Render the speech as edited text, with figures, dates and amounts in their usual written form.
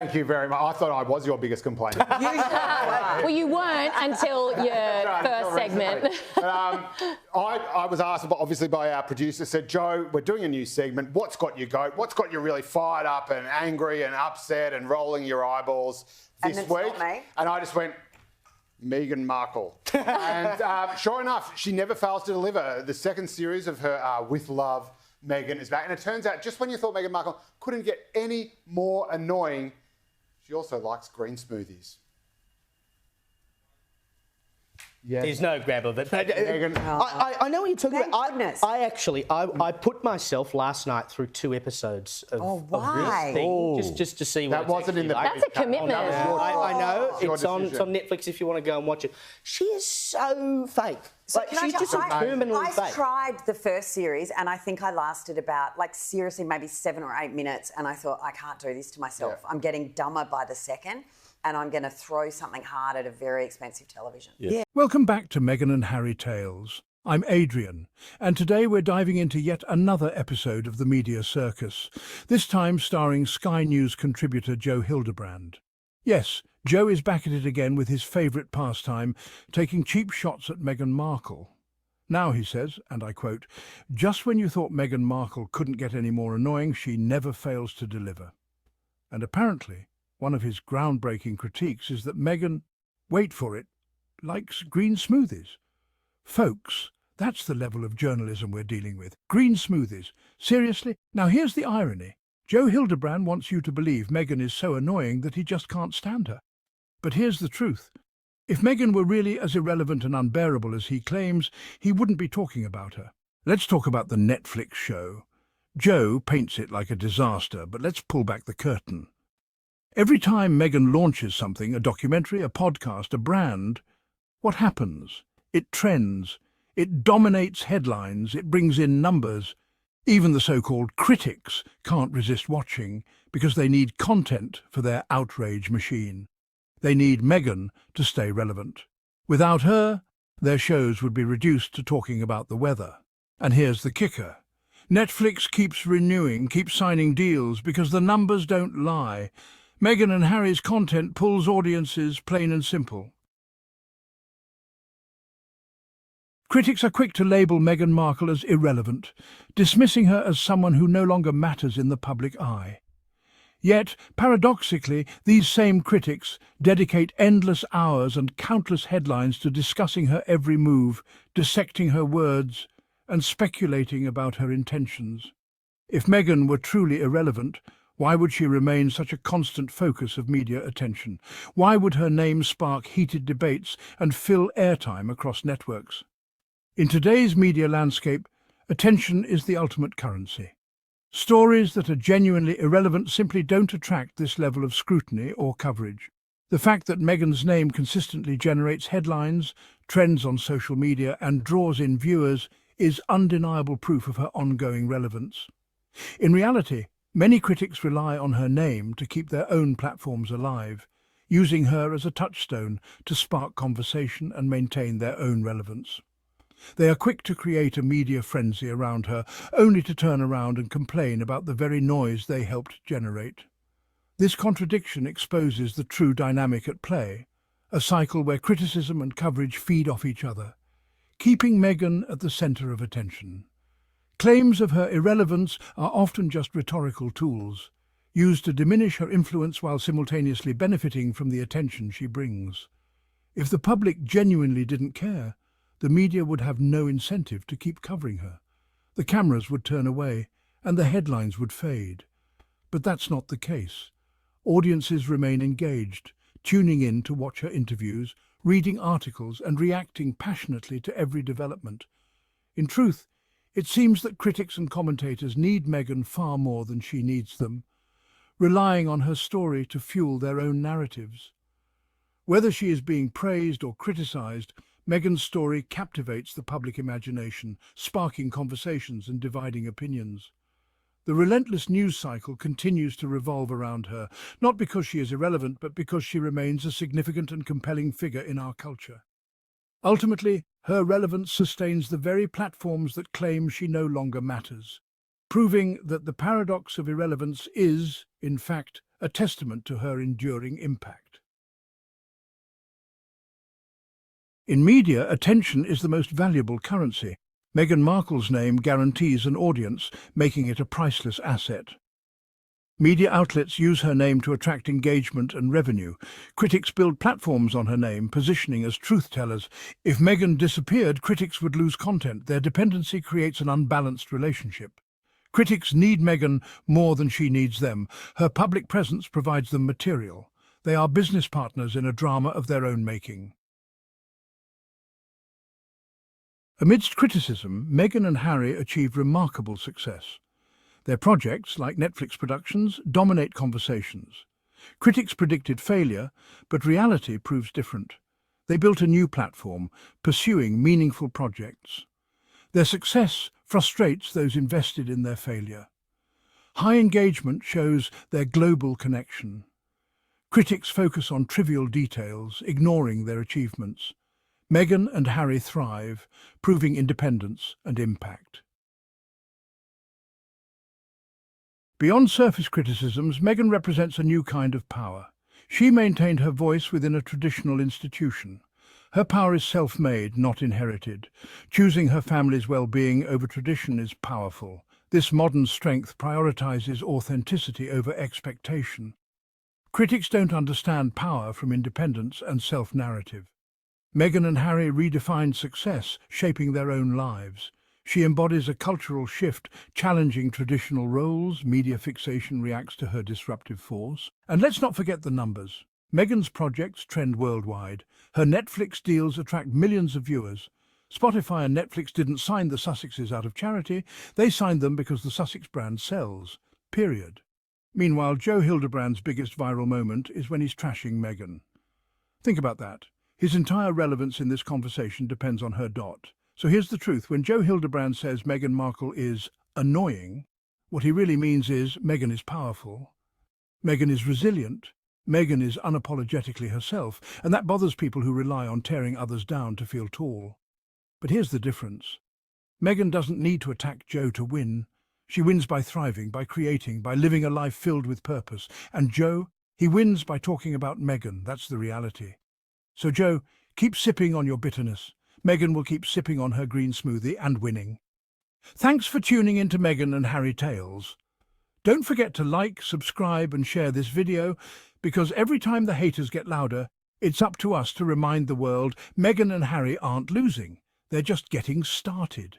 Thank you very much. I thought I was your biggest complaint. Well, you weren't until your first segment. I was asked, obviously, by our producer, said, Joe, we're doing a new segment. What's got you What's got you really fired up and angry and upset and rolling your eyeballs this week? And I just went, Meghan Markle. And sure enough, she never fails to deliver. The second series of her With Love, Meghan is back. And it turns out, just when you thought Meghan Markle couldn't get any more annoying, she also likes green smoothies. Yes. There's no grab of it. Meghan, I know what you're talking about. Goodness. I put myself last night through 2 episodes of this thing, just to see what that wasn't in the That's a commitment. I know. It's on Netflix if you want to go and watch it. She is so fake. So She's just terminally I fake. tried the first series and I think I lasted about, seriously, maybe 7 or 8 minutes, and I thought, I can't do this to myself. Yeah. I'm getting dumber by the second, and I'm going to throw something hard at a very expensive television. Yeah. Welcome back to Meghan and Harry Tales. I'm Adrian, and today we're diving into yet another episode of the media circus, this time starring Sky News contributor Joe Hildebrand. Yes, Joe is back at it again with his favourite pastime, taking cheap shots at Meghan Markle. Now, he says, and I quote, "Just when you thought Meghan Markle couldn't get any more annoying, she never fails to deliver." And apparently, one of his groundbreaking critiques is that Meghan, wait for it, likes green smoothies. Folks, that's the level of journalism we're dealing with. Green smoothies. Seriously? Now here's the irony. Joe Hildebrand wants you to believe Meghan is so annoying that he just can't stand her. But here's the truth. If Meghan were really as irrelevant and unbearable as he claims, he wouldn't be talking about her. Let's talk about the Netflix show. Joe paints it like a disaster, but let's pull back the curtain. Every time Meghan launches something, a documentary, a podcast, a brand, what happens? It trends. It dominates headlines. It brings in numbers. Even the so-called critics can't resist watching because they need content for their outrage machine. They need Meghan to stay relevant. Without her, their shows would be reduced to talking about the weather. And here's the kicker. Netflix keeps renewing, keeps signing deals because the numbers don't lie. Meghan and Harry's content pulls audiences, plain and simple. Critics are quick to label Meghan Markle as irrelevant, dismissing her as someone who no longer matters in the public eye. Yet, paradoxically, these same critics dedicate endless hours and countless headlines to discussing her every move, dissecting her words, and speculating about her intentions. If Meghan were truly irrelevant, why would she remain such a constant focus of media attention? Why would her name spark heated debates and fill airtime across networks? In today's media landscape, attention is the ultimate currency. Stories that are genuinely irrelevant simply don't attract this level of scrutiny or coverage. The fact that Meghan's name consistently generates headlines, trends on social media, and draws in viewers is undeniable proof of her ongoing relevance. In reality, many critics rely on her name to keep their own platforms alive, using her as a touchstone to spark conversation and maintain their own relevance. They are quick to create a media frenzy around her, only to turn around and complain about the very noise they helped generate. This contradiction exposes the true dynamic at play, a cycle where criticism and coverage feed off each other, keeping Meghan at the centre of attention. Claims of her irrelevance are often just rhetorical tools, used to diminish her influence while simultaneously benefiting from the attention she brings. If the public genuinely didn't care, the media would have no incentive to keep covering her. The cameras would turn away, and the headlines would fade. But that's not the case. Audiences remain engaged, tuning in to watch her interviews, reading articles, and reacting passionately to every development. In truth, it seems that critics and commentators need Meghan far more than she needs them, relying on her story to fuel their own narratives. Whether she is being praised or criticised, Meghan's story captivates the public imagination, sparking conversations and dividing opinions. The relentless news cycle continues to revolve around her, not because she is irrelevant, but because she remains a significant and compelling figure in our culture. Ultimately, her relevance sustains the very platforms that claim she no longer matters, proving that the paradox of irrelevance is, in fact, a testament to her enduring impact. In media, attention is the most valuable currency. Meghan Markle's name guarantees an audience, making it a priceless asset. Media outlets use her name to attract engagement and revenue. Critics build platforms on her name, positioning as truth-tellers. If Meghan disappeared, critics would lose content. Their dependency creates an unbalanced relationship. Critics need Meghan more than she needs them. Her public presence provides them material. They are business partners in a drama of their own making. Amidst criticism, Meghan and Harry achieved remarkable success. Their projects, like Netflix productions, dominate conversations. Critics predicted failure, but reality proves different. They built a new platform, pursuing meaningful projects. Their success frustrates those invested in their failure. High engagement shows their global connection. Critics focus on trivial details, ignoring their achievements. Meghan and Harry thrive, proving independence and impact. Beyond surface criticisms, Meghan represents a new kind of power. She maintained her voice within a traditional institution. Her power is self-made, not inherited. Choosing her family's well-being over tradition is powerful. This modern strength prioritizes authenticity over expectation. Critics don't understand power from independence and self-narrative. Meghan and Harry redefined success, shaping their own lives. She embodies a cultural shift, challenging traditional roles. Media fixation reacts to her disruptive force. And let's not forget the numbers. Meghan's projects trend worldwide. Her Netflix deals attract millions of viewers. Spotify and Netflix didn't sign the Sussexes out of charity. They signed them because the Sussex brand sells. Period. Meanwhile, Joe Hildebrand's biggest viral moment is when he's trashing Meghan. Think about that. His entire relevance in this conversation depends on her dot. So here's the truth. When Joe Hildebrand says Meghan Markle is annoying, what he really means is Meghan is powerful, Meghan is resilient, Meghan is unapologetically herself, and that bothers people who rely on tearing others down to feel tall. But here's the difference. Meghan doesn't need to attack Joe to win. She wins by thriving, by creating, by living a life filled with purpose. And Joe, he wins by talking about Meghan. That's the reality. So Joe, keep sipping on your bitterness. Meghan will keep sipping on her green smoothie and winning. Thanks for tuning into Meghan and Harry Tales. Don't forget to like, subscribe and share this video, because every time the haters get louder, it's up to us to remind the world Meghan and Harry aren't losing. They're just getting started.